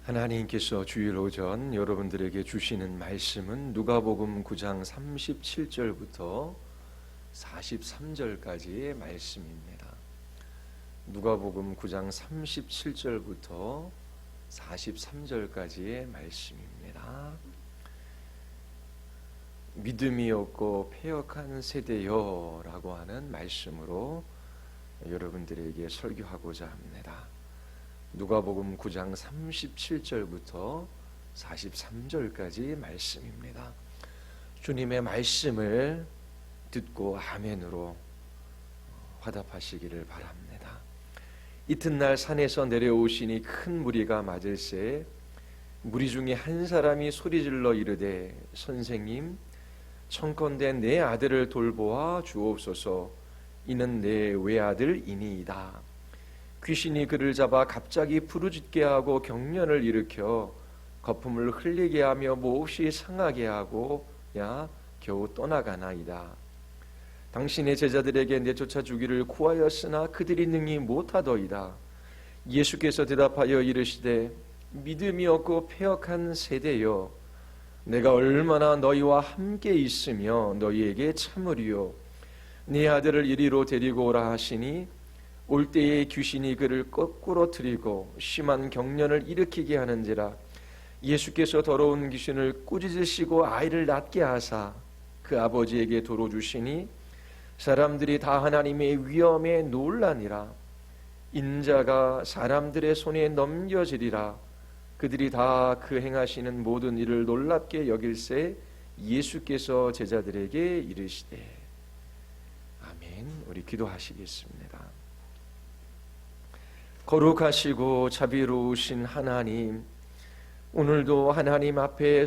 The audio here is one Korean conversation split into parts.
하나님께서 주일 오전 여러분들에게 주시는 말씀은 누가복음 9장 37절부터 43절까지의 말씀입니다. 누가복음 9장 37절부터 43절까지의 말씀입니다. 믿음이 없고 패역한 세대여 라고 하는 말씀으로 여러분들에게 설교하고자 합니다. 누가복음 9장 37절부터 43절까지 말씀입니다. 주님의 말씀을 듣고 아멘으로 화답하시기를 바랍니다. 이튿날 산에서 내려오시니 큰 무리가 맞을새 무리 중에 한 사람이 소리질러 이르되 선생님 청컨대 내 아들을 돌보아 주옵소서. 이는 내 외아들이니이다. 귀신이 그를 잡아 갑자기 부르짖게 하고 경련을 일으켜 거품을 흘리게 하며 몹시 상하게 하고 겨우 떠나가나이다. 당신의 제자들에게 내쫓아 주기를 구하였으나 그들이 능히 못하더이다. 예수께서 대답하여 이르시되 믿음이 없고 패역한 세대여, 내가 얼마나 너희와 함께 있으며 너희에게 참으리요. 네 아들을 이리로 데리고 오라 하시니 올 때에 귀신이 그를 거꾸로 들이고 심한 경련을 일으키게 하는지라. 예수께서 더러운 귀신을 꾸짖으시고 아이를 낫게 하사 그 아버지에게 도로 주시니 사람들이 다 하나님의 위엄에 놀라니라. 인자가 사람들의 손에 넘겨지리라. 그들이 다 그 행하시는 모든 일을 놀랍게 여길새 예수께서 제자들에게 이르시되. 아멘. 우리 기도하시겠습니다. 거룩하시고 자비로우신 하나님, 오늘도 하나님 앞에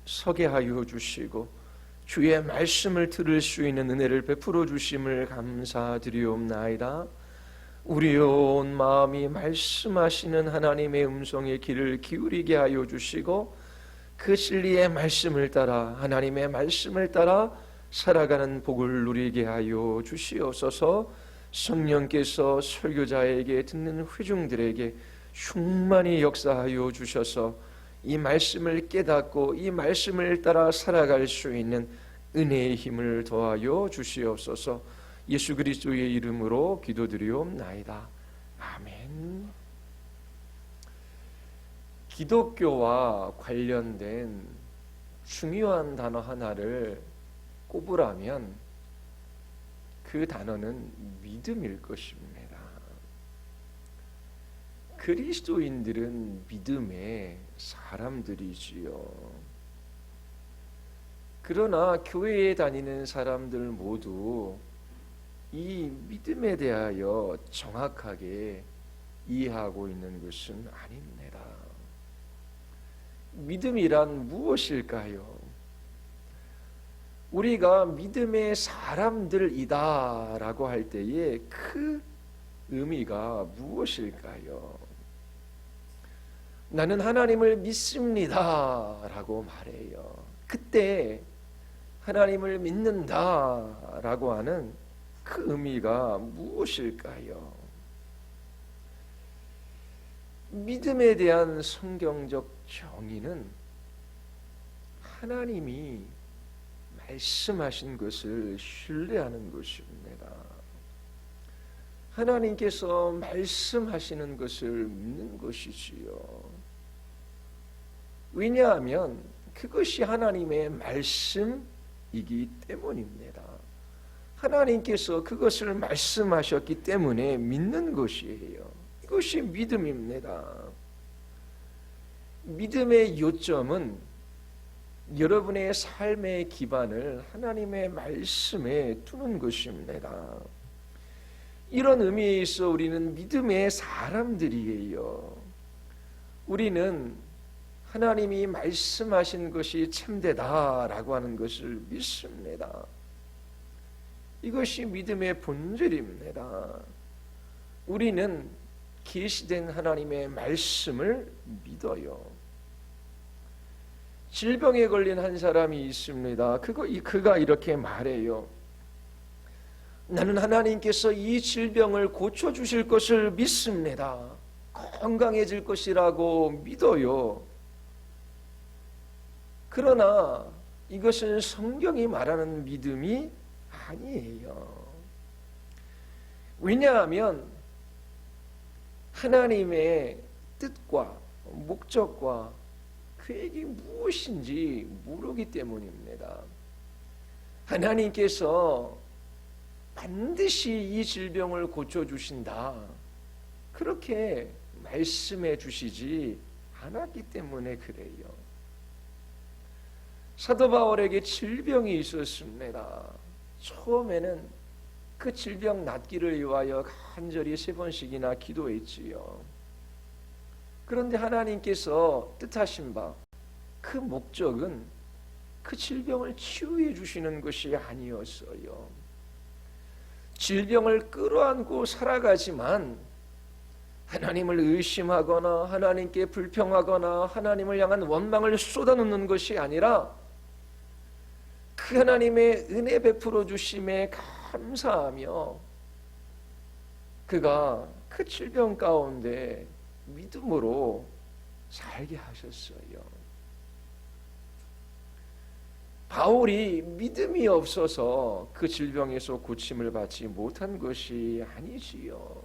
서게 하여 주시고 주의 말씀을 들을 수 있는 은혜를 베풀어 주심을 감사드리옵나이다. 우리의 온 마음이 말씀하시는 하나님의 음성에 귀를 기울이게 하여 주시고 그 진리의 말씀을 따라, 하나님의 말씀을 따라 살아가는 복을 누리게 하여 주시옵소서. 성령께서 설교자에게 듣는 회중들에게 충만히 역사하여 주셔서 이 말씀을 깨닫고 이 말씀을 따라 살아갈 수 있는 은혜의 힘을 더하여 주시옵소서. 예수 그리스도의 이름으로 기도드리옵나이다. 아멘. 기독교와 관련된 중요한 단어 하나를 꼽으라면 그 단어는 믿음일 것입니다. 그리스도인들은 믿음의 사람들이지요. 그러나 교회에 다니는 사람들 모두 이 믿음에 대하여 정확하게 이해하고 있는 것은 아닙니다. 믿음이란 무엇일까요? 우리가 믿음의 사람들이다 라고 할 때에 그 의미가 무엇일까요? 나는 하나님을 믿습니다 라고 말해요. 그때 하나님을 믿는다 라고 하는 그 의미가 무엇일까요? 믿음에 대한 성경적 정의는 하나님이 말씀하신 것을 신뢰하는 것입니다. 하나님께서 말씀하시는 것을 믿는 것이지요. 왜냐하면 그것이 하나님의 말씀이기 때문입니다. 하나님께서 그것을 말씀하셨기 때문에 믿는 것이에요. 이것이 믿음입니다. 믿음의 요점은 여러분의 삶의 기반을 하나님의 말씀에 두는 것입니다. 이런 의미에 있어 우리는 믿음의 사람들이에요. 우리는 하나님이 말씀하신 것이 참되다라고 하는 것을 믿습니다. 이것이 믿음의 본질입니다. 우리는 계시된 하나님의 말씀을 믿어요. 질병에 걸린 한 사람이 있습니다. 그가 이렇게 말해요. 나는 하나님께서 이 질병을 고쳐주실 것을 믿습니다. 건강해질 것이라고 믿어요. 그러나 이것은 성경이 말하는 믿음이 아니에요. 왜냐하면 하나님의 뜻과 목적과 계획이 무엇인지 모르기 때문입니다. 하나님께서 반드시 이 질병을 고쳐주신다, 그렇게 말씀해 주시지 않았기 때문에 그래요. 사도 바울에게 질병이 있었습니다. 처음에는 그 질병 낫기를 위하여 간절히 3번씩이나 기도했지요. 그런데 하나님께서 뜻하신 바 그 목적은 그 질병을 치유해 주시는 것이 아니었어요. 질병을 끌어안고 살아가지만 하나님을 의심하거나 하나님께 불평하거나 하나님을 향한 원망을 쏟아놓는 것이 아니라 그 하나님의 은혜 베풀어 주심에 감사하며 그가 그 질병 가운데 믿음으로 살게 하셨어요. 바울이 믿음이 없어서 그 질병에서 고침을 받지 못한 것이 아니지요.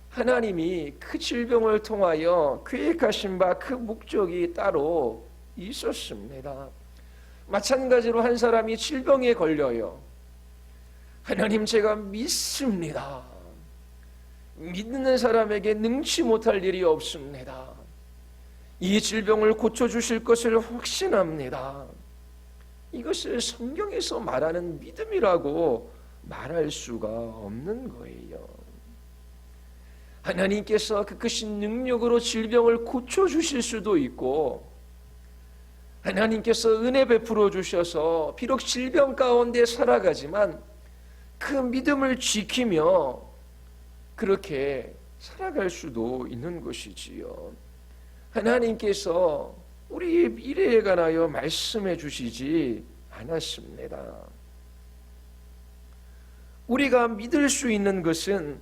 하나님이 그 질병을 통하여 계획하신 바 그 목적이 따로 있었습니다. 마찬가지로 한 사람이 질병에 걸려요. 하나님, 제가 믿습니다. 믿는 사람에게 능치 못할 일이 없습니다. 이 질병을 고쳐주실 것을 확신합니다. 이것을 성경에서 말하는 믿음이라고 말할 수가 없는 거예요. 하나님께서 그 크신 능력으로 질병을 고쳐주실 수도 있고, 하나님께서 은혜 베풀어 주셔서 비록 질병 가운데 살아가지만 그 믿음을 지키며 그렇게 살아갈 수도 있는 것이지요. 하나님께서 우리의 미래에 관하여 말씀해 주시지 않았습니다. 우리가 믿을 수 있는 것은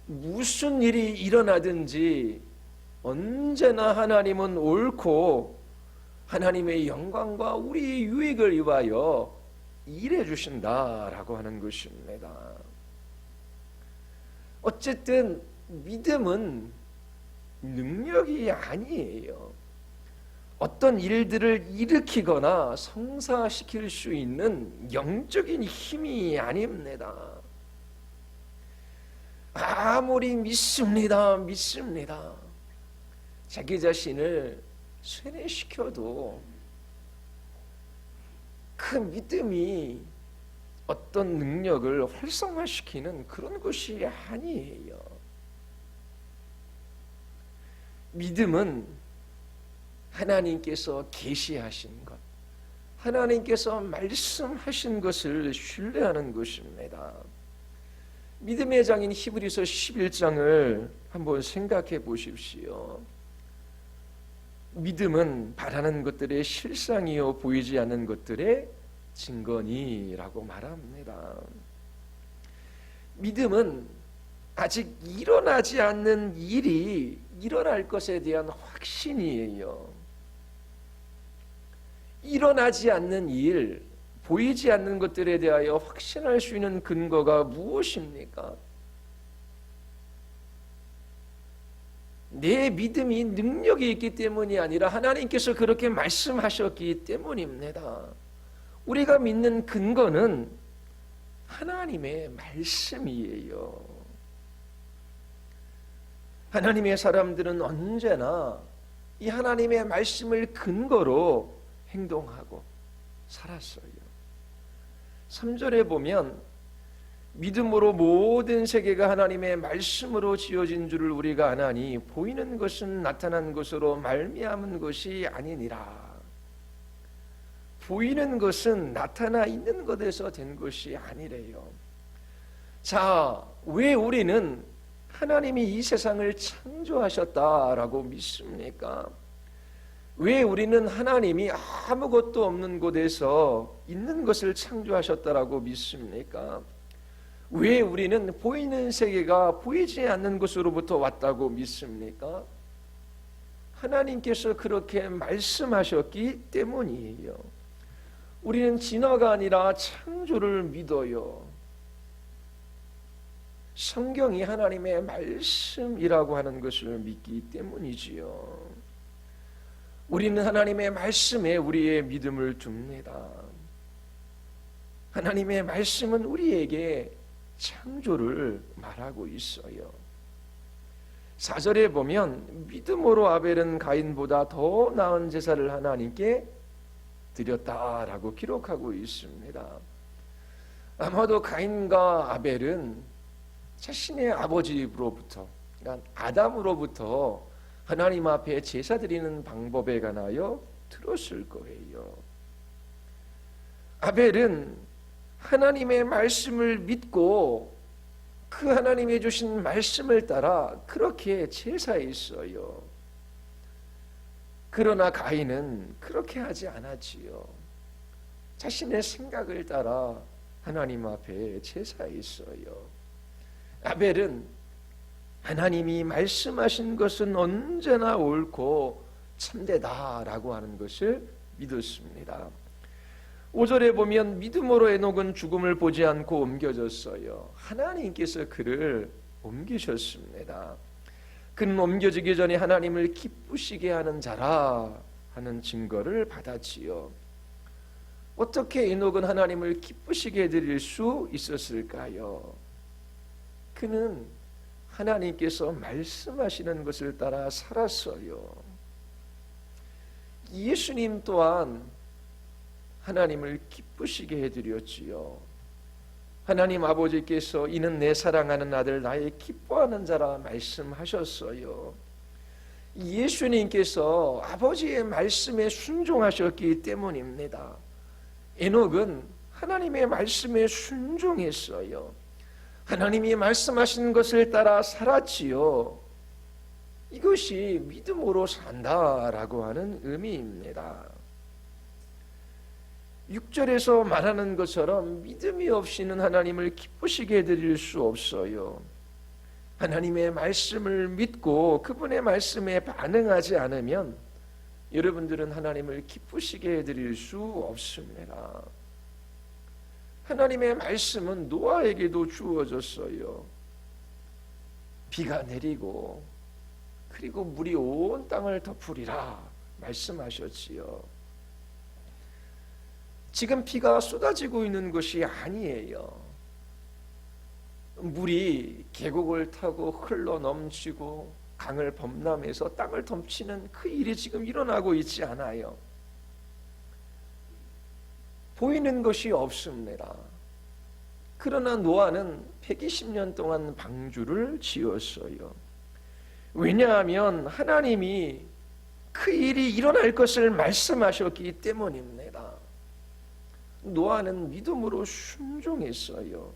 무슨 일이 일어나든지 언제나 하나님은 옳고 하나님의 영광과 우리의 유익을 위하여 일해 주신다라고 하는 것입니다. 어쨌든 믿음은 능력이 아니에요. 어떤 일들을 일으키거나 성사시킬 수 있는 영적인 힘이 아닙니다. 아무리 믿습니다, 자기 자신을 세뇌시켜도 그 믿음이 어떤 능력을 활성화시키는 그런 것이 아니에요. 믿음은 하나님께서 계시하신 것, 하나님께서 말씀하신 것을 신뢰하는 것입니다. 믿음의 장인 히브리서 11장을 한번 생각해 보십시오. 믿음은 바라는 것들의 실상이요 보이지 않는 것들의 증거니라고 말합니다. 믿음은 아직 일어나지 않는 일이 일어날 것에 대한 확신이에요. 일어나지 않는 일, 보이지 않는 것들에 대하여 확신할 수 있는 근거가 무엇입니까? 내 믿음이 능력이 있기 때문이 아니라 하나님께서 그렇게 말씀하셨기 때문입니다. 우리가 믿는 근거는 하나님의 말씀이에요. 하나님의 사람들은 언제나 이 하나님의 말씀을 근거로 행동하고 살았어요. 3절에 보면 믿음으로 모든 세계가 하나님의 말씀으로 지어진 줄을 우리가 아나니 보이는 것은 나타난 것으로 말미암은 것이 아니니라. 보이는 것은 나타나 있는 것에서 된 것이 아니래요. 자, 왜 우리는 하나님이 이 세상을 창조하셨다라고 믿습니까? 왜 우리는 하나님이 아무것도 없는 곳에서 있는 것을 창조하셨다라고 믿습니까? 왜 우리는 보이는 세계가 보이지 않는 것으로부터 왔다고 믿습니까? 하나님께서 그렇게 말씀하셨기 때문이에요. 우리는 진화가 아니라 창조를 믿어요. 성경이 하나님의 말씀이라고 하는 것을 믿기 때문이지요. 우리는 하나님의 말씀에 우리의 믿음을 둡니다. 하나님의 말씀은 우리에게 창조를 말하고 있어요. 4절에 보면 믿음으로 아벨은 가인보다 더 나은 제사를 하나님께 드렸다라고 기록하고 있습니다. 아마도 가인과 아벨은 자신의 아버지로부터, 그러니까 아담으로부터 하나님 앞에 제사 드리는 방법에 관하여 들었을 거예요. 아벨은 하나님의 말씀을 믿고 그 하나님이 주신 말씀을 따라 그렇게 제사했어요. 그러나 가인은 그렇게 하지 않았지요. 자신의 생각을 따라 하나님 앞에 제사했어요. 아벨은 하나님이 말씀하신 것은 언제나 옳고 참되다라고 하는 것을 믿었습니다. 5절에 보면 믿음으로 에녹은 죽음을 보지 않고 옮겨졌어요. 하나님께서 그를 옮기셨습니다. 그는 옮겨지기 전에 하나님을 기쁘시게 하는 자라 하는 증거를 받았지요. 어떻게 에녹은 하나님을 기쁘시게 해드릴 수 있었을까요? 그는 하나님께서 말씀하시는 것을 따라 살았어요. 예수님 또한 하나님을 기쁘시게 해드렸지요. 하나님 아버지께서 이는 내 사랑하는 아들 나의 기뻐하는 자라 말씀하셨어요. 예수님께서 아버지의 말씀에 순종하셨기 때문입니다. 에녹은 하나님의 말씀에 순종했어요. 하나님이 말씀하신 것을 따라 살았지요. 이것이 믿음으로 산다라고 하는 의미입니다. 6절에서 말하는 것처럼 믿음이 없이는 하나님을 기쁘시게 해드릴 수 없어요. 하나님의 말씀을 믿고 그분의 말씀에 반응하지 않으면 여러분들은 하나님을 기쁘시게 해드릴 수 없습니다. 하나님의 말씀은 노아에게도 주어졌어요. 비가 내리고 그리고 물이 온 땅을 덮으리라 말씀하셨지요. 지금 비가 쏟아지고 있는 것이 아니에요. 물이 계곡을 타고 흘러 넘치고 강을 범람해서 땅을 덮치는 그 일이 지금 일어나고 있지 않아요. 보이는 것이 없습니다. 그러나 노아는 120년 동안 방주를 지었어요. 왜냐하면 하나님이 그 일이 일어날 것을 말씀하셨기 때문입니다. 노아는 믿음으로 순종했어요.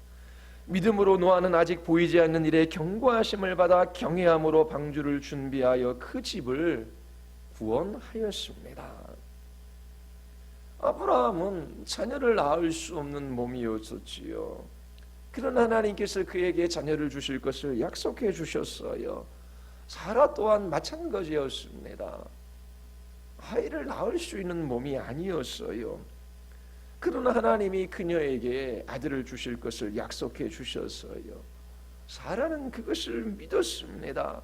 믿음으로 노아는 아직 보이지 않는 일에 경고하심을 받아 경외함으로 방주를 준비하여 그 집을 구원하였습니다. 아브라함은 자녀를 낳을 수 없는 몸이었었지요. 그러나 하나님께서 그에게 자녀를 주실 것을 약속해 주셨어요. 사라 또한 마찬가지였습니다. 아이를 낳을 수 있는 몸이 아니었어요. 그러나 하나님이 그녀에게 아들을 주실 것을 약속해 주셨어요. 사라는 그것을 믿었습니다.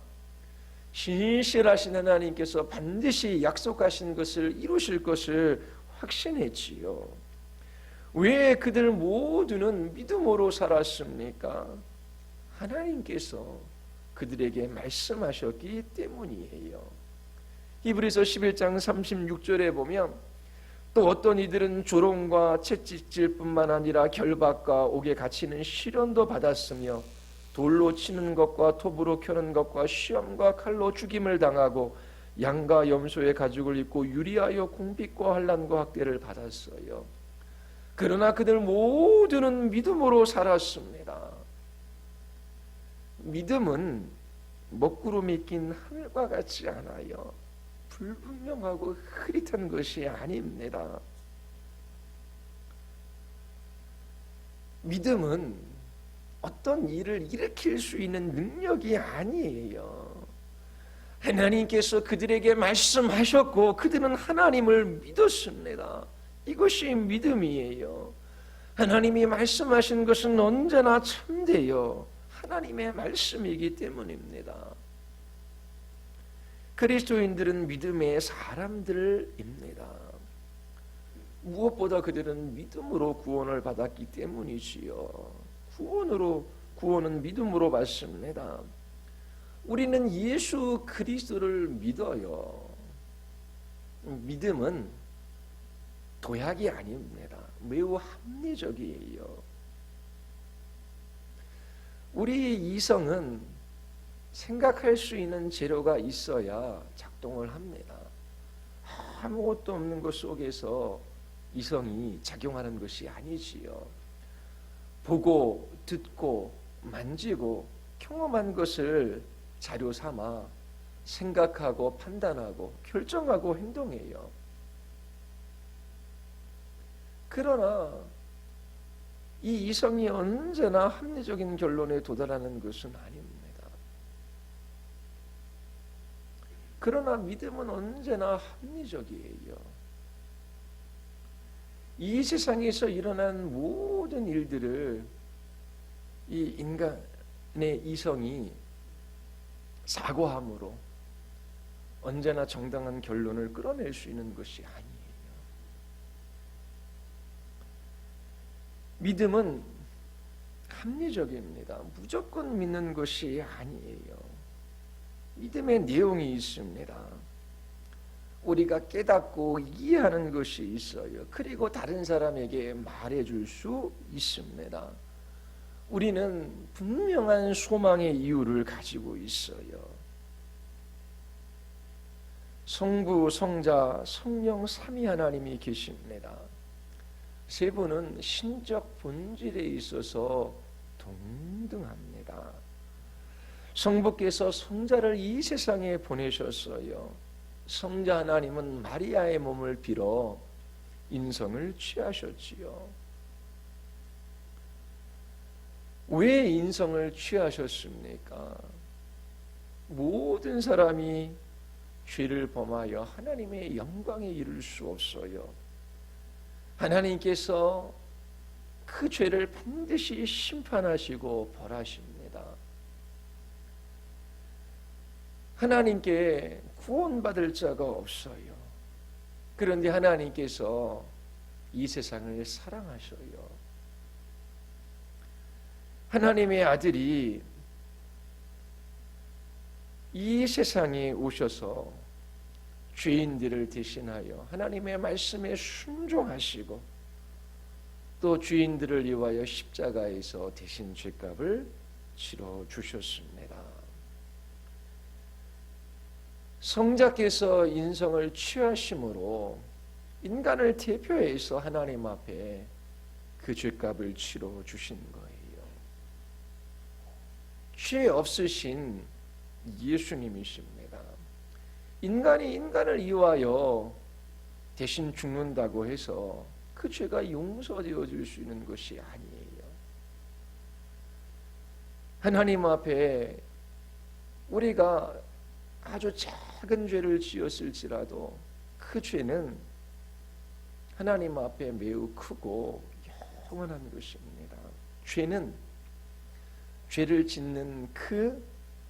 신실하신 하나님께서 반드시 약속하신 것을 이루실 것을 확신했지요. 왜 그들 모두는 믿음으로 살았습니까? 하나님께서 그들에게 말씀하셨기 때문이에요. 히브리서 11장 36절에 보면 또 어떤 이들은 조롱과 채찍질 뿐만 아니라 결박과 옥에 갇히는 시련도 받았으며 돌로 치는 것과 톱으로 켜는 것과 시험과 칼로 죽임을 당하고 양과 염소의 가죽을 입고 유리하여 궁핍과 환난과 학대를 받았어요. 그러나 그들 모두는 믿음으로 살았습니다. 믿음은 먹구름이 낀 하늘과 같지 않아요. 불분명하고 흐릿한 것이 아닙니다. 믿음은 어떤 일을 일으킬 수 있는 능력이 아니에요. 하나님께서 그들에게 말씀하셨고 그들은 하나님을 믿었습니다. 이것이 믿음이에요. 하나님이 말씀하신 것은 언제나 참되요 하나님의 말씀이기 때문입니다. 그리스도인들은 믿음의 사람들입니다. 무엇보다 그들은 믿음으로 구원을 받았기 때문이지요. 구원은 믿음으로 받습니다. 우리는 예수 그리스도를 믿어요. 믿음은 도약이 아닙니다. 매우 합리적이에요. 우리의 이성은 생각할 수 있는 재료가 있어야 작동을 합니다. 아무것도 없는 것 속에서 이성이 작용하는 것이 아니지요. 보고 듣고 만지고 경험한 것을 자료 삼아 생각하고 판단하고 결정하고 행동해요. 그러나 이 이성이 언제나 합리적인 결론에 도달하는 것은 아닙니다. 그러나 믿음은 언제나 합리적이에요. 이 세상에서 일어난 모든 일들을 이 인간의 이성이 사고함으로 언제나 정당한 결론을 끌어낼 수 있는 것이 아니에요. 믿음은 합리적입니다. 무조건 믿는 것이 아니에요. 믿음의 내용이 있습니다. 우리가 깨닫고 이해하는 것이 있어요. 그리고 다른 사람에게 말해줄 수 있습니다. 우리는 분명한 소망의 이유를 가지고 있어요. 성부, 성자, 성령 삼위 하나님이 계십니다. 세 분은 신적 본질에 있어서 동등합니다. 성부께서 성자를 이 세상에 보내셨어요. 성자 하나님은 마리아의 몸을 빌어 인성을 취하셨지요. 왜 인성을 취하셨습니까? 모든 사람이 죄를 범하여 하나님의 영광에 이를 수 없어요. 하나님께서 그 죄를 반드시 심판하시고 벌하십니다. 하나님께 구원받을 자가 없어요. 그런데 하나님께서 이 세상을 사랑하셔요. 하나님의 아들이 이 세상에 오셔서 죄인들을 대신하여 하나님의 말씀에 순종하시고 또 죄인들을 위하여 십자가에서 대신 죄값을 치러 주셨습니다. 성자께서 인성을 취하심으로 인간을 대표해서 하나님 앞에 그 죄값을 치러 주신 거예요. 죄 없으신 예수님이십니다. 인간이 인간을 위하여 대신 죽는다고 해서 그 죄가 용서되어질 수 있는 것이 아니에요. 하나님 앞에 우리가 아주 작은 죄를 지었을지라도 그 죄는 하나님 앞에 매우 크고 영원한 것입니다. 죄는 죄를 짓는 그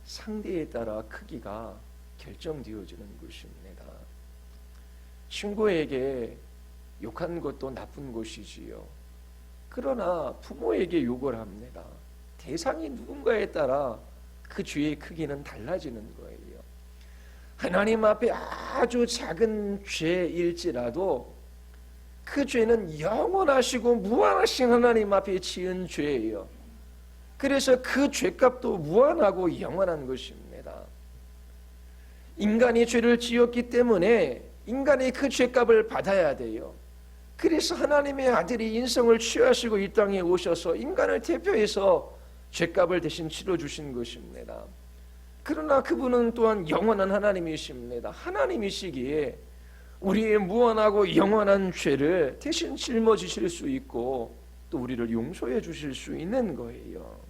상대에 따라 크기가 결정되어지는 것입니다. 친구에게 욕한 것도 나쁜 것이지요. 그러나 부모에게 욕을 합니다. 대상이 누군가에 따라 그 죄의 크기는 달라지는 거예요. 하나님 앞에 아주 작은 죄일지라도 그 죄는 영원하시고 무한하신 하나님 앞에 지은 죄예요. 그래서 그 죄값도 무한하고 영원한 것입니다. 인간이 죄를 지었기 때문에 인간이 그 죄값을 받아야 돼요. 그래서 하나님의 아들이 인성을 취하시고 이 땅에 오셔서 인간을 대표해서 죄값을 대신 치러주신 것입니다. 그러나 그분은 또한 영원한 하나님이십니다. 하나님이시기에 우리의 무한하고 영원한 죄를 대신 짊어지실 수 있고 또 우리를 용서해 주실 수 있는 거예요.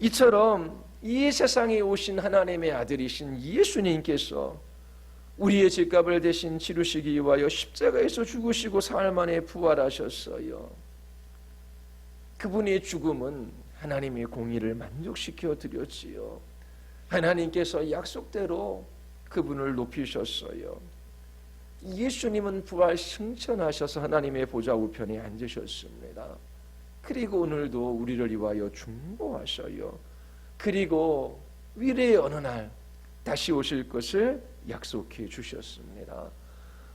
이처럼 이 세상에 오신 하나님의 아들이신 예수님께서 우리의 죄값을 대신 치르시기 위하여 십자가에서 죽으시고 사흘 만에 부활하셨어요. 그분의 죽음은 하나님의 공의를 만족시켜 드렸지요. 하나님께서 약속대로 그분을 높이셨어요. 예수님은 부활 승천하셔서 하나님의 보좌 우편에 앉으셨습니다. 그리고 오늘도 우리를 위하여 중보하셔요. 그리고 미래의 어느 날 다시 오실 것을 약속해 주셨습니다.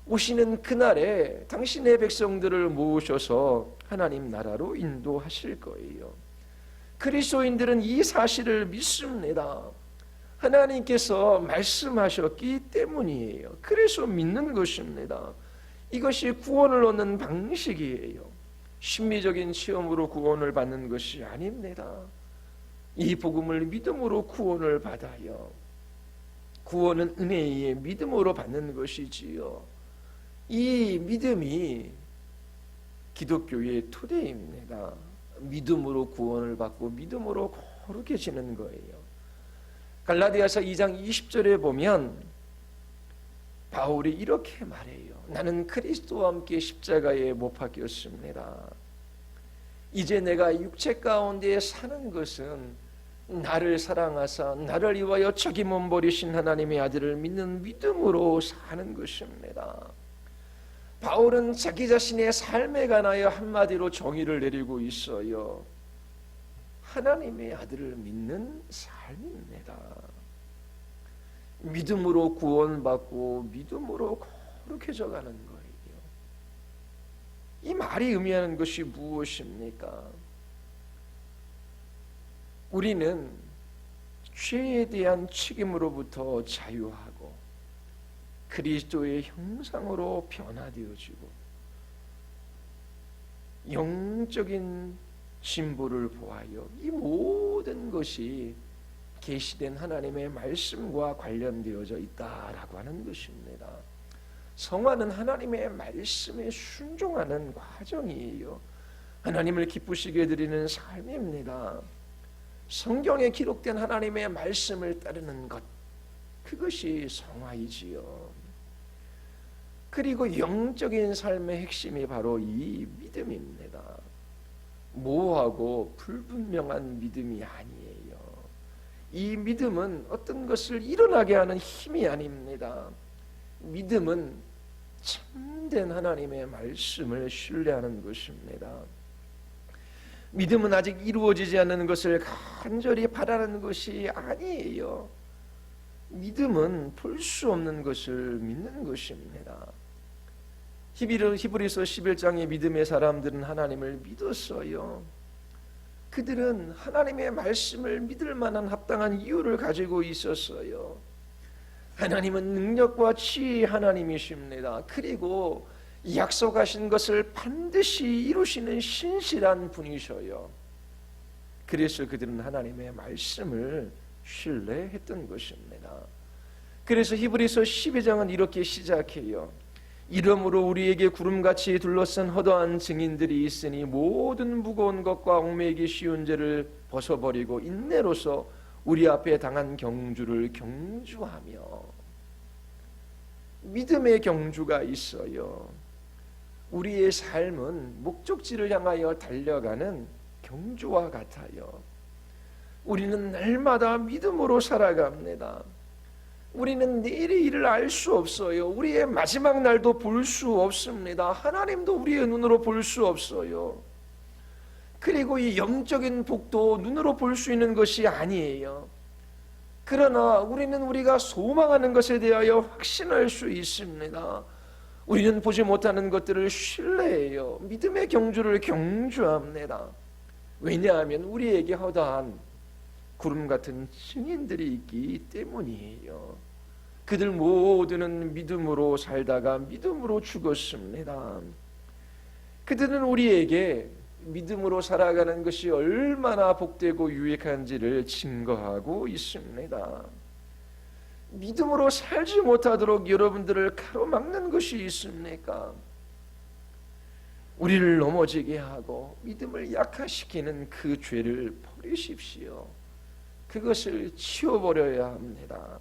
오시는 그날에 당신의 백성들을 모으셔서 하나님 나라로 인도하실 거예요. 그리스도인들은 이 사실을 믿습니다. 하나님께서 말씀하셨기 때문이에요. 그래서 믿는 것입니다. 이것이 구원을 얻는 방식이에요. 심리적인 체험으로 구원을 받는 것이 아닙니다. 이 복음을 믿음으로 구원을 받아요. 구원은 은혜에 의해 믿음으로 받는 것이지요. 이 믿음이 기독교의 토대입니다. 믿음으로 구원을 받고 믿음으로 거룩해지는 거예요. 갈라디아서 2장 20절에 보면 바울이 이렇게 말해요. 나는 그리스도와 함께 십자가에 못 박혔습니다. 이제 내가 육체 가운데 사는 것은 나를 사랑하사 나를 위하여 자기 몸 버리신 하나님의 아들을 믿는 믿음으로 사는 것입니다. 바울은 자기 자신의 삶에 관하여 한마디로 정의를 내리고 있어요. 하나님의 아들을 믿는 삶입니다. 믿음으로 구원받고 믿음으로 거룩해져 가는 거예요. 이 말이 의미하는 것이 무엇입니까? 우리는 죄에 대한 책임으로부터 자유하고 그리스도의 형상으로 변화되어지고 영적인 진보를 보아요. 이 모든 것이 계시된 하나님의 말씀과 관련되어져 있다라고 하는 것입니다. 성화는 하나님의 말씀에 순종하는 과정이에요. 하나님을 기쁘시게 드리는 삶입니다. 성경에 기록된 하나님의 말씀을 따르는 것, 그것이 성화이지요. 그리고 영적인 삶의 핵심이 바로 이 믿음입니다. 모호하고 불분명한 믿음이 아니에요. 이 믿음은 어떤 것을 일어나게 하는 힘이 아닙니다. 믿음은 참된 하나님의 말씀을 신뢰하는 것입니다. 믿음은 아직 이루어지지 않는 것을 간절히 바라는 것이 아니에요. 믿음은 볼 수 없는 것을 믿는 것입니다. 히브리서 11장의 믿음의 사람들은 하나님을 믿었어요. 그들은 하나님의 말씀을 믿을 만한 합당한 이유를 가지고 있었어요. 하나님은 능력과 지혜의 하나님이십니다. 그리고 약속하신 것을 반드시 이루시는 신실한 분이셔요. 그래서 그들은 하나님의 말씀을 신뢰했던 것입니다. 그래서 히브리서 12장은 이렇게 시작해요. 이러므로 우리에게 구름같이 둘러싼 허다한 증인들이 있으니 모든 무거운 것과 얽매이기 쉬운 죄를 벗어버리고 인내로서 우리 앞에 당한 경주를 경주하며, 믿음의 경주가 있어요. 우리의 삶은 목적지를 향하여 달려가는 경주와 같아요. 우리는 날마다 믿음으로 살아갑니다. 우리는 내일의 일을 알 수 없어요. 우리의 마지막 날도 볼 수 없습니다. 하나님도 우리의 눈으로 볼 수 없어요. 그리고 이 영적인 복도 눈으로 볼 수 있는 것이 아니에요. 그러나 우리는 우리가 소망하는 것에 대하여 확신할 수 있습니다. 우리는 보지 못하는 것들을 신뢰해요. 믿음의 경주를 경주합니다. 왜냐하면 우리에게 허다한 구름 같은 증인들이 있기 때문이에요. 그들 모두는 믿음으로 살다가 믿음으로 죽었습니다. 그들은 우리에게 믿음으로 살아가는 것이 얼마나 복되고 유익한지를 증거하고 있습니다. 믿음으로 살지 못하도록 여러분들을 가로막는 것이 있습니까? 우리를 넘어지게 하고 믿음을 약화시키는 그 죄를 버리십시오. 그것을 치워버려야 합니다.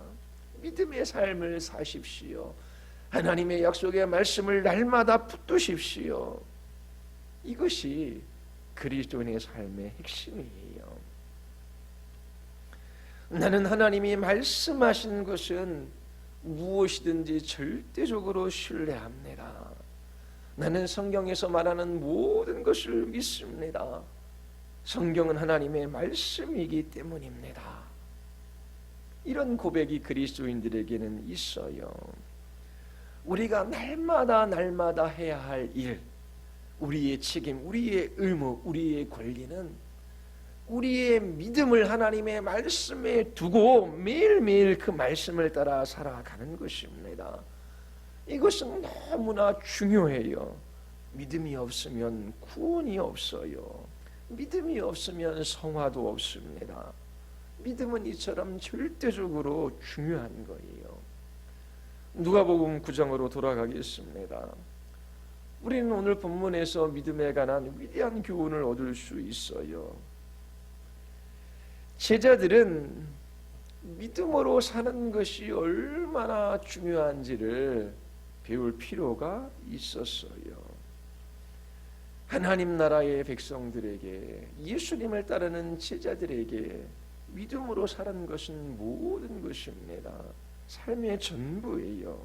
믿음의 삶을 사십시오. 하나님의 약속의 말씀을 날마다 붙드십시오. 이것이 그리스도인의 삶의 핵심이에요. 나는 하나님이 말씀하신 것은 무엇이든지 절대적으로 신뢰합니다. 나는 성경에서 말하는 모든 것을 믿습니다. 성경은 하나님의 말씀이기 때문입니다. 이런 고백이 그리스도인들에게는 있어요. 우리가 날마다 해야 할 일, 우리의 책임, 우리의 의무, 우리의 권리는 우리의 믿음을 하나님의 말씀에 두고 매일매일 그 말씀을 따라 살아가는 것입니다. 이것은 너무나 중요해요. 믿음이 없으면 구원이 없어요. 믿음이 없으면 성화도 없습니다. 믿음은 이처럼 절대적으로 중요한 거예요. 누가복음 9장으로 돌아가겠습니다. 우리는 오늘 본문에서 믿음에 관한 위대한 교훈을 얻을 수 있어요. 제자들은 믿음으로 사는 것이 얼마나 중요한지를 배울 필요가 있었어요. 하나님 나라의 백성들에게, 예수님을 따르는 제자들에게 믿음으로 사는 것은 모든 것입니다. 삶의 전부예요.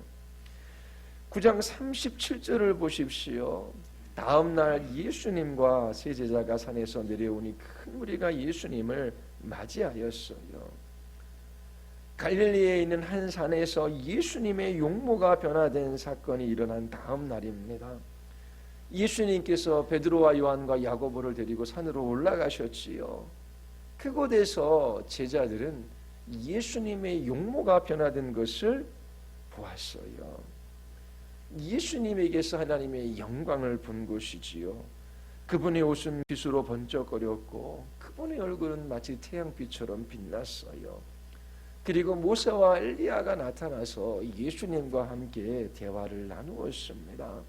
9장 37절을 보십시오. 다음 날 예수님과 세 제자가 산에서 내려오니 큰 무리가 예수님을 맞이하였어요. 갈릴리에 있는 한 산에서 예수님의 용모가 변화된 사건이 일어난 다음 날입니다. 예수님께서 베드로와 요한과 야고보를 데리고 산으로 올라가셨지요. 그곳에서 제자들은 예수님의 용모가 변화된 것을 보았어요. 예수님에게서 하나님의 영광을 본 것이지요. 그분의 옷은 빛으로 번쩍거렸고 그분의 얼굴은 마치 태양빛처럼 빛났어요. 그리고 모세와 엘리야가 나타나서 예수님과 함께 대화를 나누었습니다.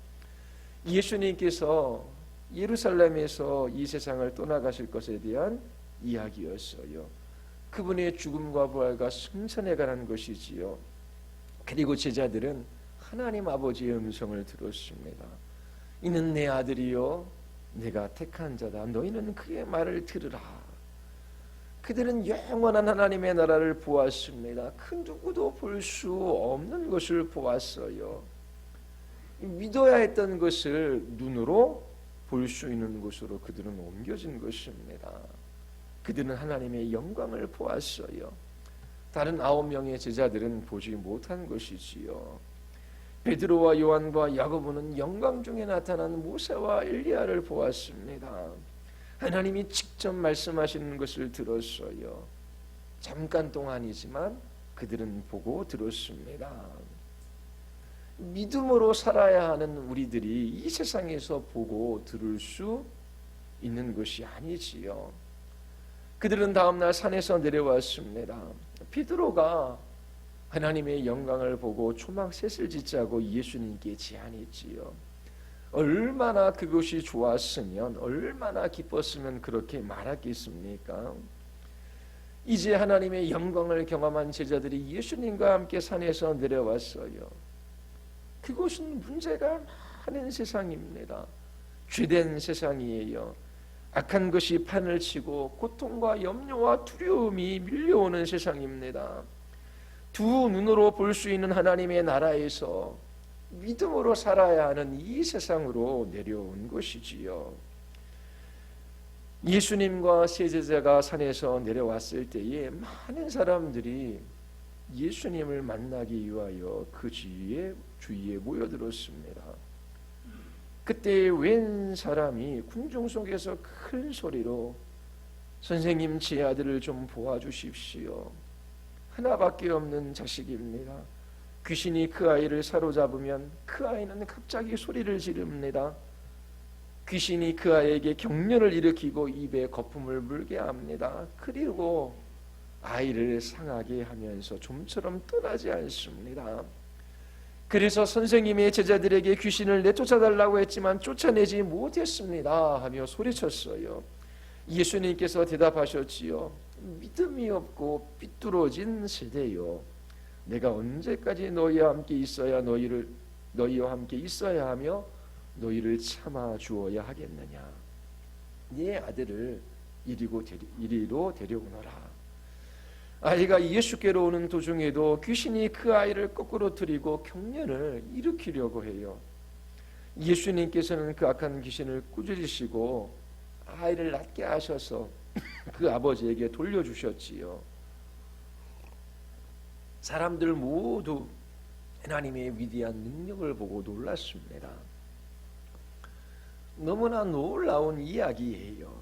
예수님께서 예루살렘에서 이 세상을 떠나가실 것에 대한 이야기였어요. 그분의 죽음과 부활과 승천에 관한 것이지요. 그리고 제자들은 하나님 아버지의 음성을 들었습니다. 이는 내 아들이요 내가 택한 자다. 너희는 그의 말을 들으라. 그들은 영원한 하나님의 나라를 보았습니다. 그 누구도 볼 수 없는 것을 보았어요. 믿어야 했던 것을 눈으로 볼 수 있는 곳으로 그들은 옮겨진 것입니다. 그들은 하나님의 영광을 보았어요. 다른 9명의 제자들은 보지 못한 것이지요. 베드로와 요한과 야고보는 영광 중에 나타난 모세와 엘리야를 보았습니다. 하나님이 직접 말씀하시는 것을 들었어요. 잠깐 동안이지만 그들은 보고 들었습니다. 믿음으로 살아야 하는 우리들이 이 세상에서 보고 들을 수 있는 것이 아니지요. 그들은 다음날 산에서 내려왔습니다. 베드로가 하나님의 영광을 보고 초막셋을 짓자고 예수님께 제안했지요. 얼마나 그것이 좋았으면, 얼마나 기뻤으면 그렇게 말하겠습니까? 이제 하나님의 영광을 경험한 제자들이 예수님과 함께 산에서 내려왔어요. 그것은 문제가 많은 세상입니다. 죄된 세상이에요. 악한 것이 판을 치고 고통과 염려와 두려움이 밀려오는 세상입니다. 두 눈으로 볼 수 있는 하나님의 나라에서 믿음으로 살아야 하는 이 세상으로 내려온 것이지요. 예수님과 세 제자가 산에서 내려왔을 때에 많은 사람들이 예수님을 만나기 위하여 그 주위에 모여들었습니다. 그때 웬 사람이 군중 속에서 큰 소리로 선생님 제 아들을 좀 보아주십시오. 하나밖에 없는 자식입니다. 귀신이 그 아이를 사로잡으면 그 아이는 갑자기 소리를 지릅니다. 귀신이 그 아이에게 경련을 일으키고 입에 거품을 물게 합니다. 그리고 아이를 상하게 하면서 좀처럼 떠나지 않습니다. 그래서 선생님의 제자들에게 귀신을 내쫓아달라고 했지만 쫓아내지 못했습니다 하며 소리쳤어요. 예수님께서 대답하셨지요. 믿음이 없고 삐뚤어진 세대요. 내가 언제까지 너희와 함께 있어야 너희와 함께 있어야 하며 너희를 참아 주어야 하겠느냐. 네 아들을 이리로 데려오너라. 아이가 예수께로 오는 도중에도 귀신이 그 아이를 거꾸로 들이고 경련을 일으키려고 해요. 예수님께서는 그 악한 귀신을 꾸짖으시고 아이를 낫게 하셔서 그 아버지에게 돌려주셨지요. 사람들 모두 하나님의 위대한 능력을 보고 놀랐습니다. 너무나 놀라운 이야기예요.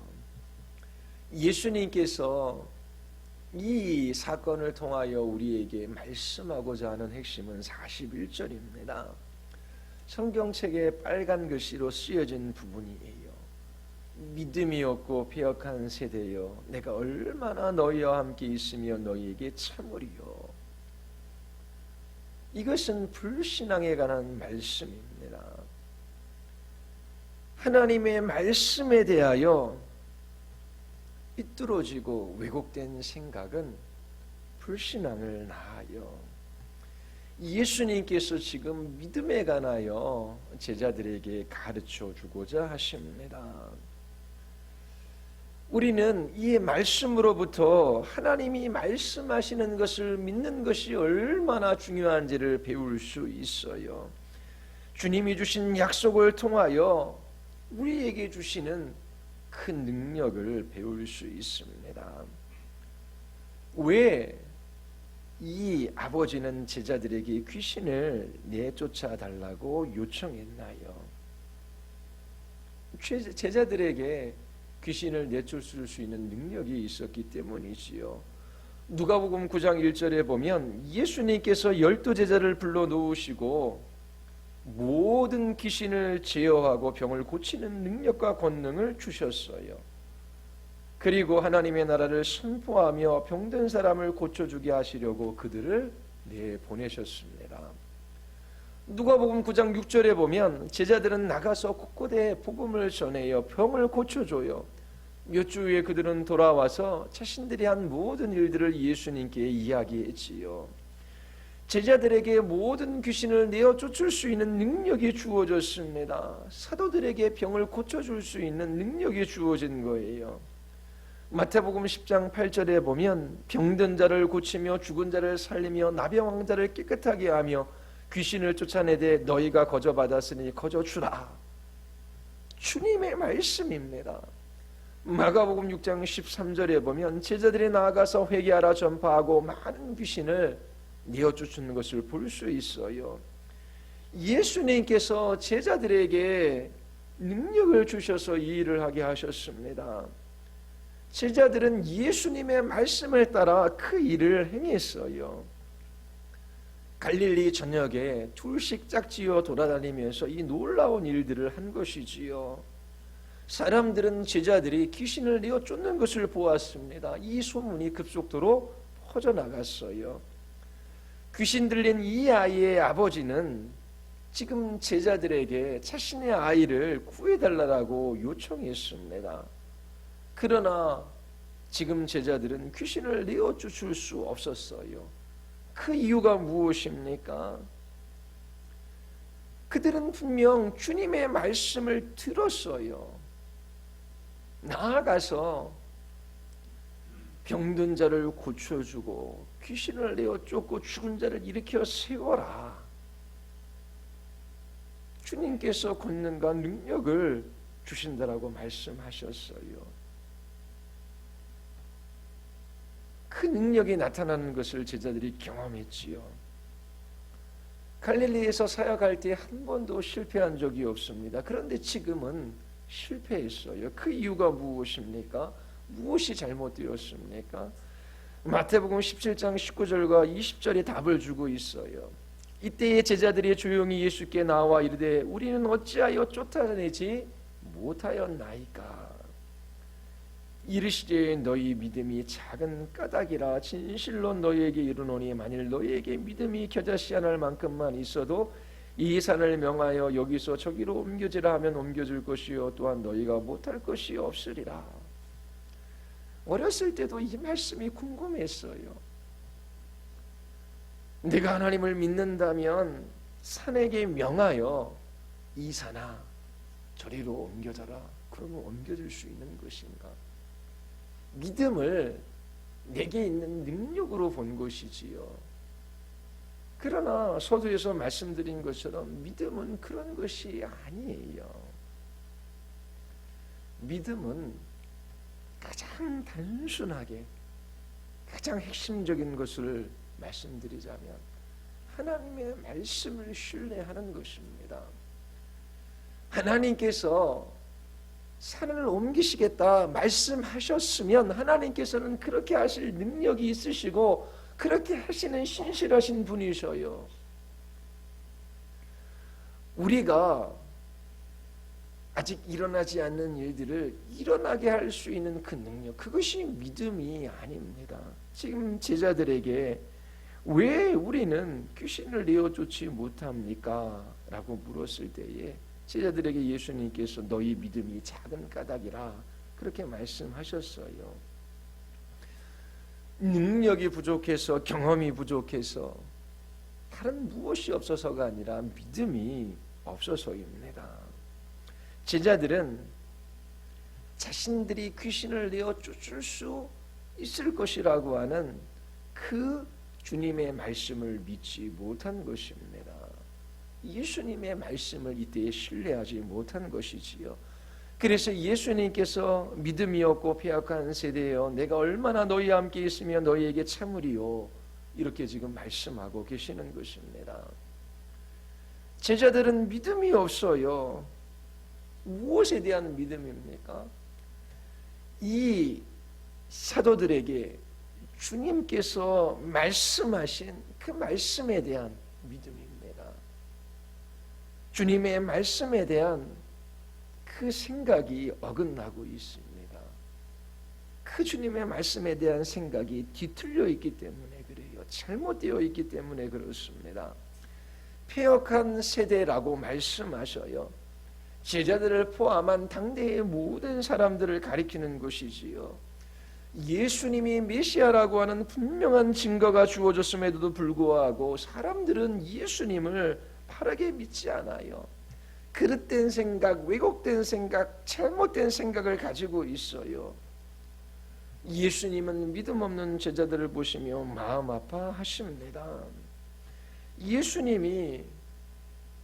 예수님께서 이 사건을 통하여 우리에게 말씀하고자 하는 핵심은 41절입니다. 성경책에 빨간 글씨로 쓰여진 부분이에요. 믿음이 없고 배역한 세대여, 내가 얼마나 너희와 함께 있으며 너희에게 참으리요. 이것은 불신앙에 관한 말씀입니다. 하나님의 말씀에 대하여 삐뚤어지고 왜곡된 생각은 불신앙을 낳아요. 예수님께서 지금 믿음에 관하여 제자들에게 가르쳐 주고자 하십니다. 우리는 이 말씀으로부터 하나님이 말씀하시는 것을 믿는 것이 얼마나 중요한지를 배울 수 있어요. 주님이 주신 약속을 통하여 우리에게 주시는 큰 능력을 배울 수 있습니다. 왜 이 아버지는 제자들에게 귀신을 내쫓아 달라고 요청했나요? 제자들에게 귀신을 내쫓을 수 있는 능력이 있었기 때문이지요. 누가복음 9장 1절에 보면 예수님께서 12 제자를 불러 놓으시고 모든 귀신을 제어하고 병을 고치는 능력과 권능을 주셨어요. 그리고 하나님의 나라를 선포하며 병든 사람을 고쳐주게 하시려고 그들을 내보내셨습니다. 누가복음 9장 6절에 보면 제자들은 나가서 곳곳에 복음을 전해요. 병을 고쳐줘요. 몇 주 후에 그들은 돌아와서 자신들이 한 모든 일들을 예수님께 이야기했지요. 제자들에게 모든 귀신을 내어 쫓을 수 있는 능력이 주어졌습니다. 사도들에게 병을 고쳐줄 수 있는 능력이 주어진 거예요. 마태복음 10장 8절에 보면 병든 자를 고치며 죽은 자를 살리며 나병 자를 깨끗하게 하며 귀신을 쫓아내되 너희가 거저 받았으니 거저 주라. 주님의 말씀입니다. 마가복음 6장 13절에 보면 제자들이 나아가서 회개하라 전파하고 많은 귀신을 내어 쫓는 것을 볼 수 있어요. 예수님께서 제자들에게 능력을 주셔서 이 일을 하게 하셨습니다. 제자들은 예수님의 말씀을 따라 그 일을 행했어요. 갈릴리 전역에 둘씩 짝지어 돌아다니면서 이 놀라운 일들을 한 것이지요. 사람들은 제자들이 귀신을 내어 쫓는 것을 보았습니다. 이 소문이 급속도로 퍼져나갔어요. 귀신 들린 이 아이의 아버지는 지금 제자들에게 자신의 아이를 구해달라고 요청했습니다. 그러나 지금 제자들은 귀신을 내어 쫓을 수 없었어요. 그 이유가 무엇입니까? 그들은 분명 주님의 말씀을 들었어요. 나아가서 병든 자를 고쳐주고 귀신을 내어 쫓고 죽은 자를 일으켜 세워라. 주님께서 권능과 능력을 주신다라고 말씀하셨어요. 그 능력이 나타나는 것을 제자들이 경험했지요. 갈릴리에서 사역할 때 한 번도 실패한 적이 없습니다. 그런데 지금은 실패했어요. 그 이유가 무엇입니까? 무엇이 잘못되었습니까? 마태복음 17장 19절과 20절에 답을 주고 있어요. 이때에 제자들이 조용히 예수께 나와 이르되 우리는 어찌하여 쫓아내지 못하였나이까? 이르시되 너희 믿음이 작은 까닭이라 진실로 너희에게 이르노니 만일 너희에게 믿음이 겨자씨 하나 만큼만 있어도 이 산을 명하여 여기서 저기로 옮겨지라 하면 옮겨질 것이요 또한 너희가 못할 것이 없으리라. 어렸을 때도 이 말씀이 궁금했어요. 내가 하나님을 믿는다면 산에게 명하여 이 산아 저리로 옮겨져라. 그러면 옮겨질 수 있는 것인가? 믿음을 내게 있는 능력으로 본 것이지요. 그러나 서두에서 말씀드린 것처럼 믿음은 그런 것이 아니에요. 믿음은 가장 단순하게 가장 핵심적인 것을 말씀드리자면 하나님의 말씀을 신뢰하는 것입니다. 하나님께서 산을 옮기시겠다 말씀하셨으면 하나님께서는 그렇게 하실 능력이 있으시고 그렇게 하시는 신실하신 분이셔요. 우리가 아직 일어나지 않는 일들을 일어나게 할 수 있는 그 능력, 그것이 믿음이 아닙니다. 지금 제자들에게 왜 우리는 귀신을 내어쫓지 못합니까? 라고 물었을 때에 제자들에게 예수님께서 너희 믿음이 작은 까닭이라 그렇게 말씀하셨어요. 능력이 부족해서, 경험이 부족해서, 다른 무엇이 없어서가 아니라 믿음이 없어서입니다. 제자들은 자신들이 귀신을 내어 쫓을 수 있을 것이라고 하는 그 주님의 말씀을 믿지 못한 것입니다. 예수님의 말씀을 이때에 신뢰하지 못한 것이지요. 그래서 예수님께서 믿음이 없고 패역한 세대여 내가 얼마나 너희와 함께 있으며 너희에게 참으리요 이렇게 지금 말씀하고 계시는 것입니다. 제자들은 믿음이 없어요. 무엇에 대한 믿음입니까? 이 사도들에게 주님께서 말씀하신 그 말씀에 대한 믿음입니다. 주님의 말씀에 대한 그 생각이 어긋나고 있습니다. 그 주님의 말씀에 대한 생각이 뒤틀려 있기 때문에 그래요. 잘못되어 있기 때문에 그렇습니다. 패역한 세대라고 말씀하셔요. 제자들을 포함한 당대의 모든 사람들을 가리키는 것이지요. 예수님이 메시아라고 하는 분명한 증거가 주어졌음에도 불구하고 사람들은 예수님을 바르게 믿지 않아요. 그릇된 생각, 왜곡된 생각, 잘못된 생각을 가지고 있어요. 예수님은 믿음 없는 제자들을 보시며 마음 아파하십니다. 예수님이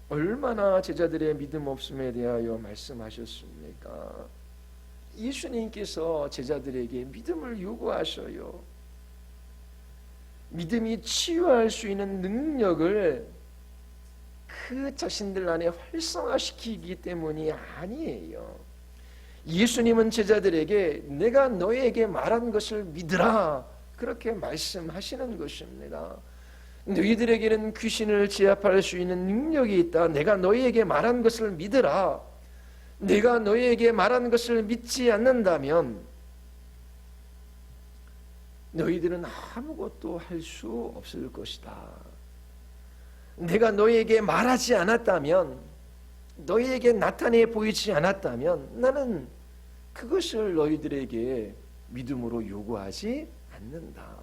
얼마나 제자들의 믿음 없음에 대하여 말씀하셨습니까? 예수님께서 제자들에게 믿음을 요구하셔요. 믿음이 치유할 수 있는 능력을 그 자신들 안에 활성화시키기 때문이 아니에요. 예수님은 제자들에게 내가 너희에게 말한 것을 믿으라 그렇게 말씀하시는 것입니다. 너희들에게는 귀신을 제압할 수 있는 능력이 있다. 내가 너희에게 말한 것을 믿으라. 내가 너희에게 말한 것을 믿지 않는다면 너희들은 아무것도 할 수 없을 것이다. 내가 너희에게 말하지 않았다면, 너희에게 나타내 보이지 않았다면 나는 그것을 너희들에게 믿음으로 요구하지 않는다.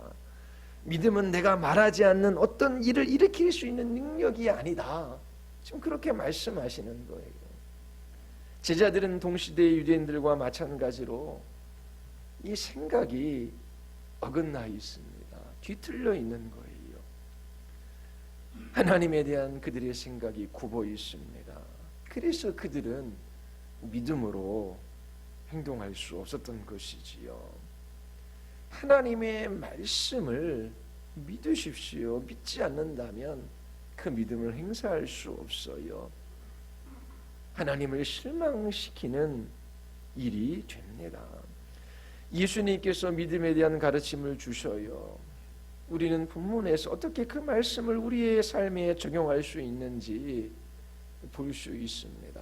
믿음은 내가 말하지 않는 어떤 일을 일으킬 수 있는 능력이 아니다. 지금 그렇게 말씀하시는 거예요. 제자들은 동시대의 유대인들과 마찬가지로 이 생각이 어긋나 있습니다. 뒤틀려 있는 거예요. 하나님에 대한 그들의 생각이 굽어 있습니다. 그래서 그들은 믿음으로 행동할 수 없었던 것이지요. 하나님의 말씀을 믿으십시오. 믿지 않는다면 그 믿음을 행사할 수 없어요. 하나님을 실망시키는 일이 됩니다. 예수님께서 믿음에 대한 가르침을 주셔요. 우리는 본문에서 어떻게 그 말씀을 우리의 삶에 적용할 수 있는지 볼 수 있습니다.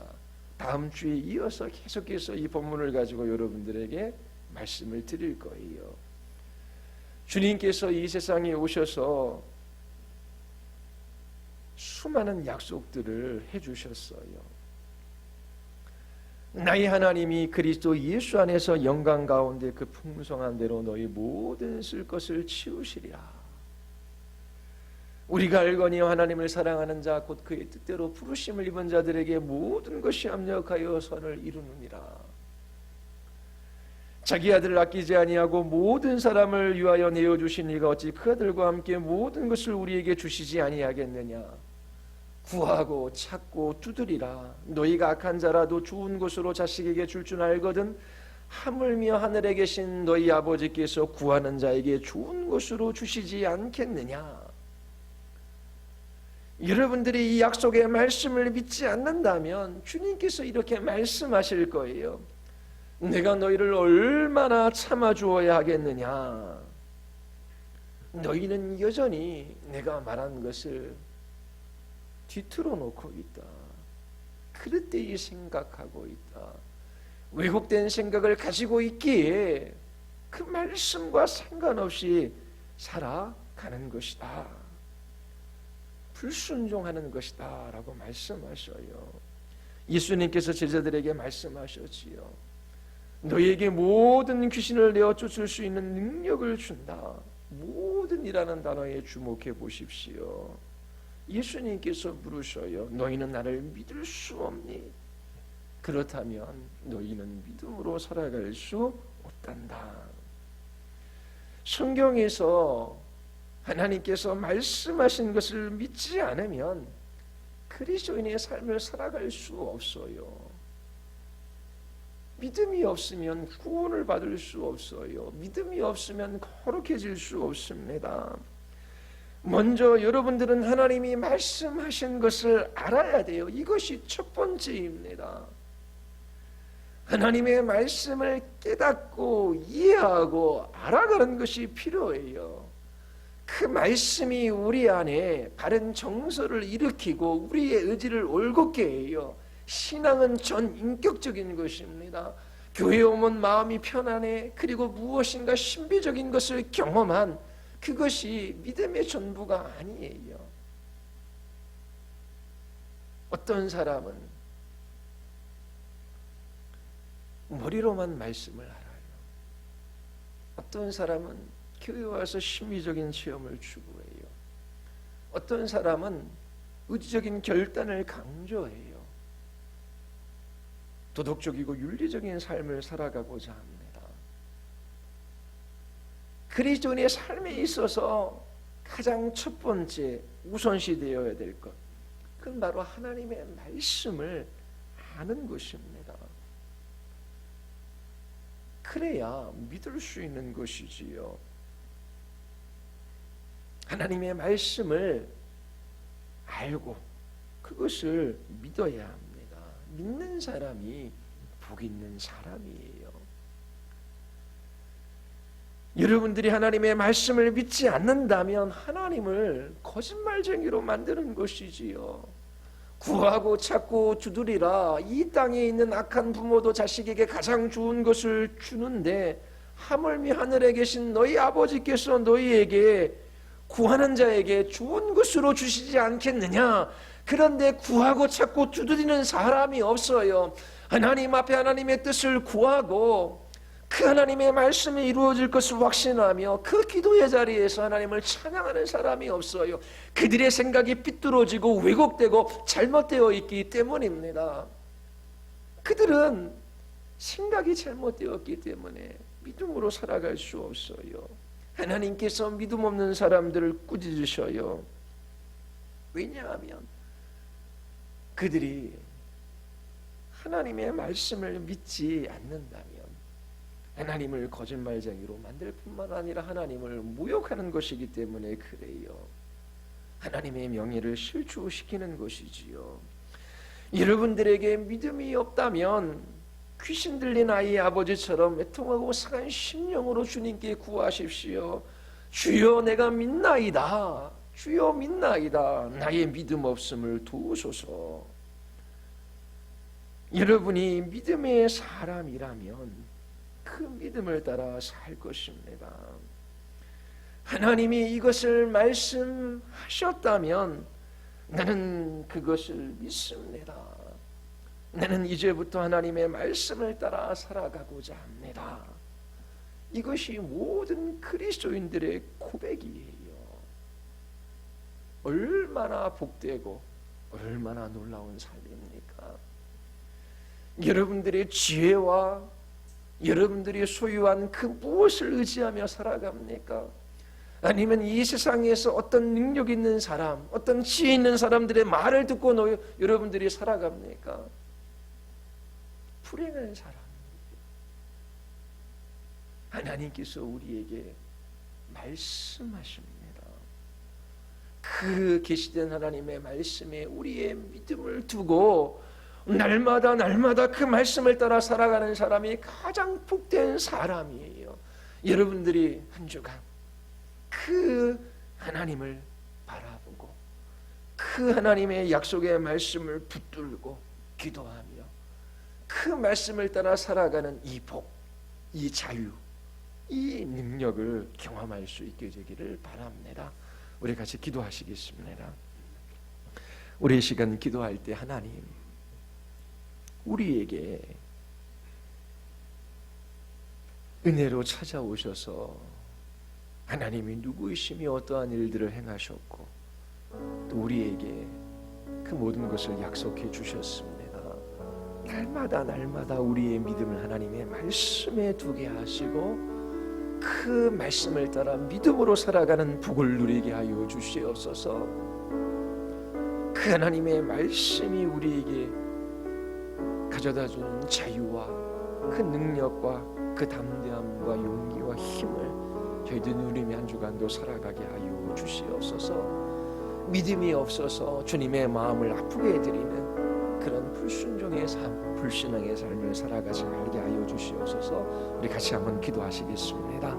다음 주에 이어서 계속해서 이 본문을 가지고 여러분들에게 말씀을 드릴 거예요. 주님께서 이 세상에 오셔서 수많은 약속들을 해주셨어요. 나의 하나님이 그리스도 예수 안에서 영광 가운데 그 풍성한 대로 너희 모든 쓸 것을 치우시리라. 우리가 알거니 하나님을 사랑하는 자 곧 그의 뜻대로 부르심을 입은 자들에게 모든 것이 합력하여 선을 이루느니라. 자기 아들을 아끼지 아니하고 모든 사람을 위하여 내어주신 이가 어찌 그 아들과 함께 모든 것을 우리에게 주시지 아니하겠느냐. 구하고 찾고 두드리라. 너희가 악한 자라도 좋은 것으로 자식에게 줄 줄 알거든 하물며 하늘에 계신 너희 아버지께서 구하는 자에게 좋은 것으로 주시지 않겠느냐. 여러분들이 이 약속의 말씀을 믿지 않는다면 주님께서 이렇게 말씀하실 거예요. 내가 너희를 얼마나 참아주어야 하겠느냐. 너희는 여전히 내가 말한 것을 뒤틀어 놓고 있다. 그릇되이 생각하고 있다. 왜곡된 생각을 가지고 있기에 그 말씀과 상관없이 살아가는 것이다. 불순종하는 것이다 라고 말씀하셔요. 예수님께서 제자들에게 말씀하셨지요. 너희에게 모든 귀신을 내어 쫓을 수 있는 능력을 준다. 모든이라는 단어에 주목해 보십시오. 예수님께서 물으셔요. 너희는 나를 믿을 수 없니? 그렇다면 너희는 믿음으로 살아갈 수 없단다. 성경에서 하나님께서 말씀하신 것을 믿지 않으면 그리스도인의 삶을 살아갈 수 없어요. 믿음이 없으면 구원을 받을 수 없어요. 믿음이 없으면 거룩해질 수 없습니다. 먼저 여러분들은 하나님이 말씀하신 것을 알아야 돼요. 이것이 첫 번째입니다. 하나님의 말씀을 깨닫고 이해하고 알아가는 것이 필요해요. 그 말씀이 우리 안에 바른 정서를 일으키고 우리의 의지를 올곧게 해요. 신앙은 전인격적인 것입니다. 교회에 오면 마음이 편안해. 그리고 무엇인가 신비적인 것을 경험한 그것이 믿음의 전부가 아니에요. 어떤 사람은 머리로만 말씀을 알아요. 어떤 사람은 교회에 와서 심리적인 체험을 추구해요. 어떤 사람은 의지적인 결단을 강조해요. 도덕적이고 윤리적인 삶을 살아가고자 합니다. 그리스도인의 삶에 있어서 가장 첫 번째 우선시 되어야 될 것, 그건 바로 하나님의 말씀을 아는 것입니다. 그래야 믿을 수 있는 것이지요. 하나님의 말씀을 알고 그것을 믿어야 합니다. 믿는 사람이 복 있는 사람이에요. 여러분들이 하나님의 말씀을 믿지 않는다면 하나님을 거짓말쟁이로 만드는 것이지요. 구하고 찾고 두드리라. 이 땅에 있는 악한 부모도 자식에게 가장 좋은 것을 주는데 하물며 하늘에 계신 너희 아버지께서 너희에게 구하는 자에게 좋은 것으로 주시지 않겠느냐. 그런데 구하고 찾고 두드리는 사람이 없어요. 하나님 앞에 하나님의 뜻을 구하고 그 하나님의 말씀이 이루어질 것을 확신하며 그 기도의 자리에서 하나님을 찬양하는 사람이 없어요. 그들의 생각이 삐뚤어지고 왜곡되고 잘못되어 있기 때문입니다. 그들은 생각이 잘못되었기 때문에 믿음으로 살아갈 수 없어요. 하나님께서 믿음 없는 사람들을 꾸짖으셔요. 왜냐하면 그들이 하나님의 말씀을 믿지 않는다면 하나님을 거짓말쟁이로 만들 뿐만 아니라 하나님을 모욕하는 것이기 때문에 그래요. 하나님의 명예를 실추시키는 것이지요. 여러분들에게 믿음이 없다면 귀신 들린 아이의 아버지처럼 애통하고 상한 심령으로 주님께 구하십시오. 주여 내가 믿나이다. 주여 믿나이다. 나의 믿음 없음을 도우소서. 여러분이 믿음의 사람이라면 그 믿음을 따라 살 것입니다. 하나님이 이것을 말씀하셨다면 나는 그것을 믿습니다. 나는 이제부터 하나님의 말씀을 따라 살아가고자 합니다. 이것이 모든 그리스도인들의 고백이에요. 얼마나 복되고 얼마나 놀라운 삶입니까? 여러분들의 지혜와 여러분들이 소유한 그 무엇을 의지하며 살아갑니까? 아니면 이 세상에서 어떤 능력 있는 사람, 어떤 지혜 있는 사람들의 말을 듣고 여러분들이 살아갑니까? 불행한 사람. 하나님께서 우리에게 말씀하십니다. 그 계시된 하나님의 말씀에 우리의 믿음을 두고 날마다 그 말씀을 따라 살아가는 사람이 가장 복된 사람이에요. 여러분들이 한 주간 그 하나님을 바라보고 그 하나님의 약속의 말씀을 붙들고 기도하며 그 말씀을 따라 살아가는 이 복, 이 자유, 이 능력을 경험할 수 있게 되기를 바랍니다. 우리 같이 기도하시겠습니다. 우리 시간 기도할 때 하나님 우리에게 은혜로 찾아오셔서 하나님이 누구이시며 어떠한 일들을 행하셨고 또 우리에게 그 모든 것을 약속해 주셨습니다. 날마다 우리의 믿음을 하나님의 말씀에 두게 하시고 그 말씀을 따라 믿음으로 살아가는 복을 누리게 하여 주시옵소서. 그 하나님의 말씀이 우리에게 가져다주는 자유와 그 능력과 그 담대함과 용기와 힘을 저희들 누리며 한 주간도 살아가게 하여 주시옵소서. 믿음이 없어서 주님의 마음을 아프게 해드리는 그런 불순종의 삶, 불신앙의 삶을 살아가지 말게 하여 주시옵소서. 우리 같이 한번 기도하시겠습니다.